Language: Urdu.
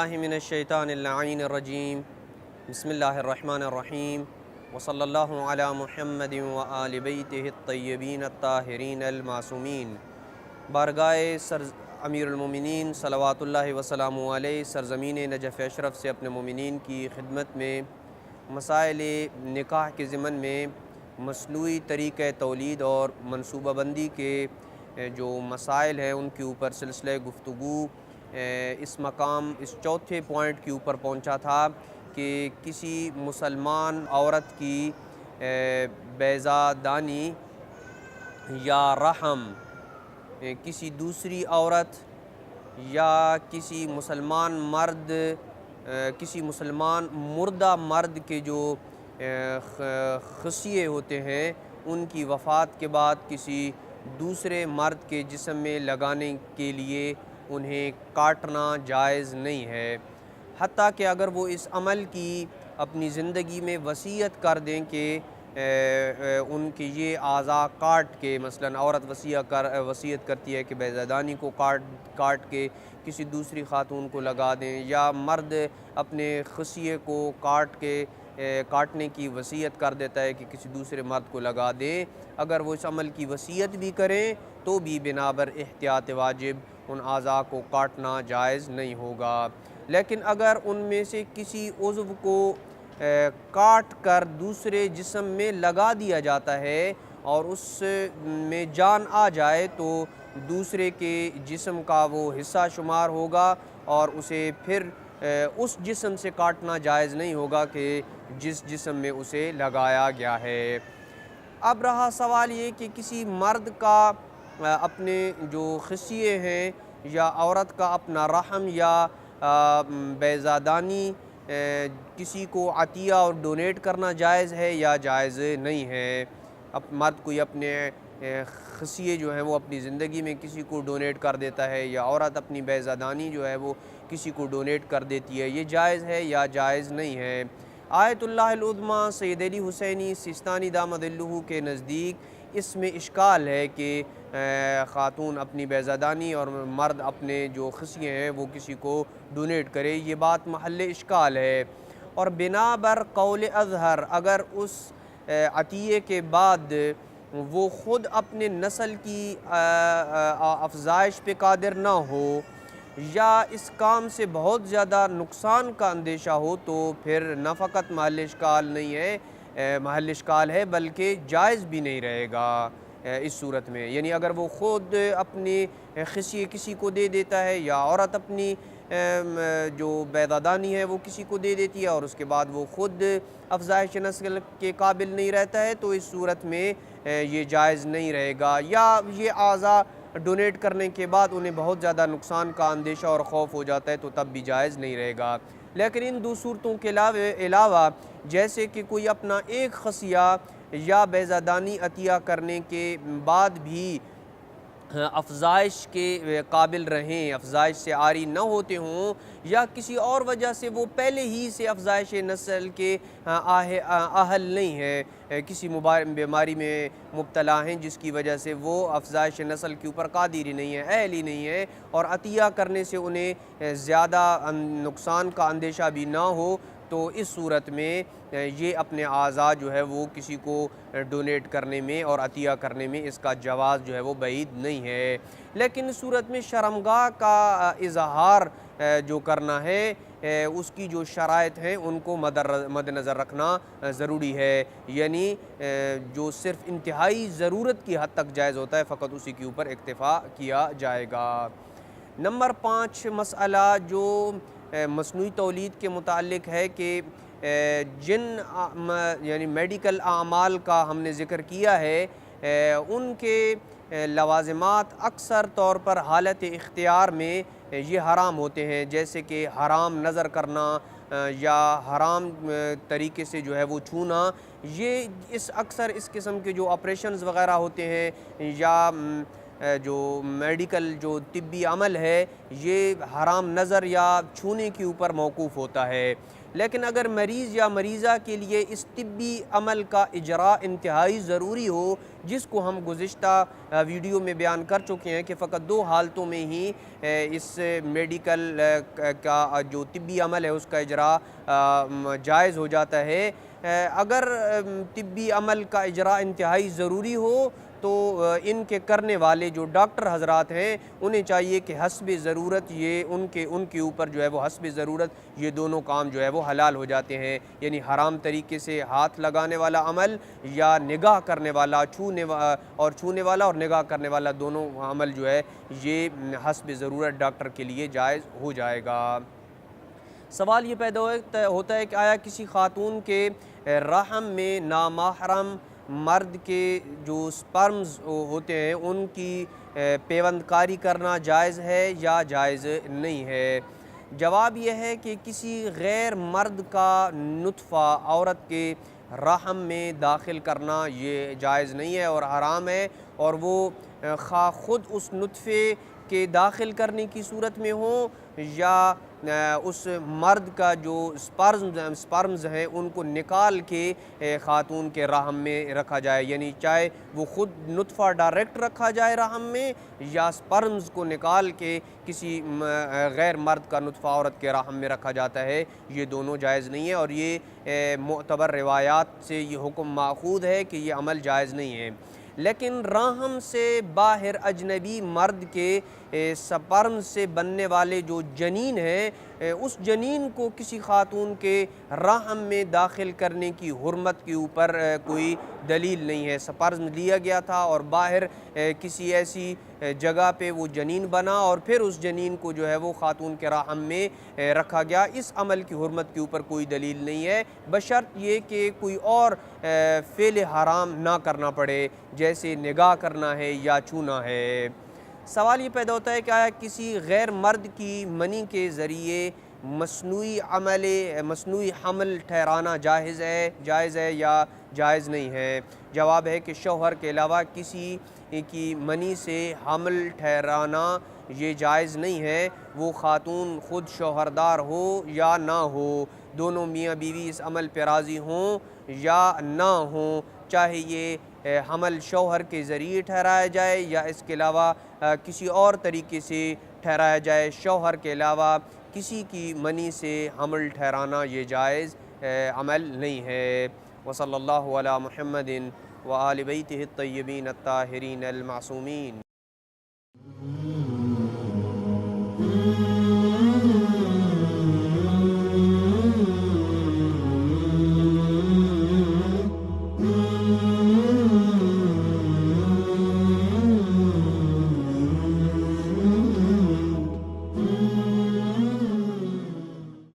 باللہ من الشیطان اللعین الرجیم بسم اللہ الرحمن الرحیم وصلی اللہ علی محمد وآل بیتہ الطیبین الطاہرین المعصومین۔ بارگاہ امیر المومنین صلوات اللہ وسلام علیہ سرزمین نجف اشرف سے اپنے مومنین کی خدمت میں مسائل نکاح کے ضمن میں مصنوعی طریقہ تولید اور منصوبہ بندی کے جو مسائل ہیں ان کے اوپر سلسلہ گفتگو اس مقام اس چوتھے پوائنٹ کے اوپر پہنچا تھا کہ کسی مسلمان عورت کی بیضادانی یا رحم کسی دوسری عورت یا کسی مسلمان مرد کسی مسلمان مردہ مرد کے جو خصیے ہوتے ہیں ان کی وفات کے بعد کسی دوسرے مرد کے جسم میں لگانے کے لیے انہیں کاٹنا جائز نہیں ہے، حتیٰ کہ اگر وہ اس عمل کی اپنی زندگی میں وصیت کر دیں کہ ان کے یہ اعضاء کاٹ کے، مثلا عورت وصیت کرتی ہے کہ بیضادانی کو کاٹ کے کسی دوسری خاتون کو لگا دیں، یا مرد اپنے خصیے کو کاٹنے کی وصیت کر دیتا ہے کہ کسی دوسرے مرد کو لگا دیں، اگر وہ اس عمل کی وصیت بھی کریں تو بھی بنابر احتیاط واجب ان اعضاء کو کاٹنا جائز نہیں ہوگا۔ لیکن اگر ان میں سے کسی عضو کو کاٹ کر دوسرے جسم میں لگا دیا جاتا ہے اور اس میں جان آ جائے تو دوسرے کے جسم کا وہ حصہ شمار ہوگا اور اسے پھر اس جسم سے کاٹنا جائز نہیں ہوگا کہ جس جسم میں اسے لگایا گیا ہے۔ اب رہا سوال یہ کہ کسی مرد کا اپنے جو خصیے ہیں یا عورت کا اپنا رحم یا بیضادانی کسی کو عطیہ اور ڈونیٹ کرنا جائز ہے یا جائز نہیں ہے۔ مرد کوئی اپنے خصیے جو ہیں وہ اپنی زندگی میں کسی کو ڈونیٹ کر دیتا ہے یا عورت اپنی بیضادانی جو ہے وہ کسی کو ڈونیٹ کر دیتی ہے، یہ جائز ہے یا جائز نہیں ہے۔ آیت اللہ العظمیٰ سید علی حسینی سیستانی دامت ظلہ کے نزدیک اس میں اشکال ہے کہ خاتون اپنی بیضادانی اور مرد اپنے جو خصیے ہیں وہ کسی کو ڈونیٹ کرے، یہ بات محل اشکال ہے، اور بنا بر قول اظہر اگر اس عطیے کے بعد وہ خود اپنے نسل کی افزائش پہ قادر نہ ہو یا اس کام سے بہت زیادہ نقصان کا اندیشہ ہو تو پھر نہ فقط محل اشکال نہیں ہے، محل اشکال ہے بلکہ جائز بھی نہیں رہے گا اس صورت میں۔ یعنی اگر وہ خود اپنی خصیے کسی کو دے دیتا ہے یا عورت اپنی جو بیضادانی ہے وہ کسی کو دے دیتی ہے اور اس کے بعد وہ خود افزائش نسل کے قابل نہیں رہتا ہے تو اس صورت میں یہ جائز نہیں رہے گا، یا یہ اعضاء ڈونیٹ کرنے کے بعد انہیں بہت زیادہ نقصان کا اندیشہ اور خوف ہو جاتا ہے تو تب بھی جائز نہیں رہے گا۔ لیکن ان دو صورتوں کے علاوہ جیسے کہ کوئی اپنا ایک خصیہ یا بیضادانی عطیہ کرنے کے بعد بھی افزائش کے قابل رہیں، افزائش سے عاری نہ ہوتے ہوں، یا کسی اور وجہ سے وہ پہلے ہی سے افزائش نسل کے اہل نہیں ہے، کسی بیماری میں مبتلا ہیں جس کی وجہ سے وہ افزائش نسل کے اوپر قادر ہی نہیں ہے، اہل ہی نہیں ہے، اور عطیہ کرنے سے انہیں زیادہ نقصان کا اندیشہ بھی نہ ہو تو اس صورت میں یہ اپنے اعضاء جو ہے وہ کسی کو ڈونیٹ کرنے میں اور عطیہ کرنے میں اس کا جواز جو ہے وہ بعید نہیں ہے۔ لیکن اس صورت میں شرمگاہ کا اظہار جو کرنا ہے اس کی جو شرائط ہیں ان کو مد نظر رکھنا ضروری ہے، یعنی جو صرف انتہائی ضرورت کی حد تک جائز ہوتا ہے فقط اسی کے اوپر اکتفا کیا جائے گا۔ نمبر 5 مسئلہ جو مصنوعی تولید کے متعلق ہے کہ جن یعنی میڈیکل اعمال کا ہم نے ذکر کیا ہے ان کے لوازمات اکثر طور پر حالت اختیار میں یہ حرام ہوتے ہیں، جیسے کہ حرام نظر کرنا یا حرام طریقے سے جو ہے وہ چھونا، یہ اکثر اس قسم کے جو آپریشنز وغیرہ ہوتے ہیں یا جو میڈیکل جو طبی عمل ہے یہ حرام نظر یا چھونے کے اوپر موقوف ہوتا ہے۔ لیکن اگر مریض یا مریضہ کے لیے اس طبی عمل کا اجراء انتہائی ضروری ہو، جس کو ہم گزشتہ ویڈیو میں بیان کر چکے ہیں کہ فقط 2 حالتوں میں ہی اس میڈیکل کا جو طبی عمل ہے اس کا اجراء جائز ہو جاتا ہے۔ اگر طبی عمل کا اجراء انتہائی ضروری ہو تو ان کے کرنے والے جو ڈاکٹر حضرات ہیں انہیں چاہیے کہ حسب ضرورت یہ ان کے اوپر جو ہے وہ حسب ضرورت یہ دونوں کام جو ہے وہ حلال ہو جاتے ہیں، یعنی حرام طریقے سے ہاتھ لگانے والا عمل یا نگاہ کرنے والا چھونے والا اور نگاہ کرنے والا دونوں عمل جو ہے یہ حسب ضرورت ڈاکٹر کے لیے جائز ہو جائے گا۔ سوال یہ پیدا ہوتا ہے کہ آیا کسی خاتون کے رحم میں نامحرم مرد کے جو سپرمز ہوتے ہیں ان کی پیوند کاری کرنا جائز ہے یا جائز نہیں ہے؟ جواب یہ ہے کہ کسی غیر مرد کا نطفہ عورت کے رحم میں داخل کرنا یہ جائز نہیں ہے اور حرام ہے، اور وہ خواہ خود اس نطفے کے داخل کرنے کی صورت میں ہو یا اس مرد کا جو سپرمز ہیں ان کو نکال کے خاتون کے رحم میں رکھا جائے، یعنی چاہے وہ خود نطفہ ڈائریکٹ رکھا جائے رحم میں یا سپرمز کو نکال کے کسی غیر مرد کا نطفہ عورت کے رحم میں رکھا جاتا ہے، یہ دونوں جائز نہیں ہے، اور یہ معتبر روایات سے یہ حکم ماخوذ ہے کہ یہ عمل جائز نہیں ہے۔ لیکن رحم سے باہر اجنبی مرد کے سپرم سے بننے والے جو جنین ہے اس جنین کو کسی خاتون کے رحم میں داخل کرنے کی حرمت کے اوپر کوئی دلیل نہیں ہے۔ سپرم لیا گیا تھا اور باہر کسی ایسی جگہ پہ وہ جنین بنا اور پھر اس جنین کو جو ہے وہ خاتون کے رحم میں رکھا گیا، اس عمل کی حرمت کے اوپر کوئی دلیل نہیں ہے، بشرط یہ کہ کوئی اور فعل حرام نہ کرنا پڑے جیسے نگاہ کرنا ہے یا چھونا ہے۔ سوال یہ پیدا ہوتا ہے کہ آیا کسی غیر مرد کی منی کے ذریعے مصنوعی حمل ٹھہرانا جائز ہے یا جائز نہیں ہے؟ جواب ہے کہ شوہر کے علاوہ کسی کی منی سے حمل ٹھہرانا یہ جائز نہیں ہے، وہ خاتون خود شوہردار ہو یا نہ ہو، دونوں میاں بیوی اس عمل پہ راضی ہوں یا نہ ہوں، چاہے یہ حمل شوہر کے ذریعے ٹھہرایا جائے یا اس کے علاوہ کسی اور طریقے سے ٹھہرایا جائے، شوہر کے علاوہ کسی کی منی سے حمل ٹھہرانا یہ جائز عمل نہیں ہے۔ وصلی اللہ علی محمد وآل بیتہ الطیبین الطاہرین المعصومین۔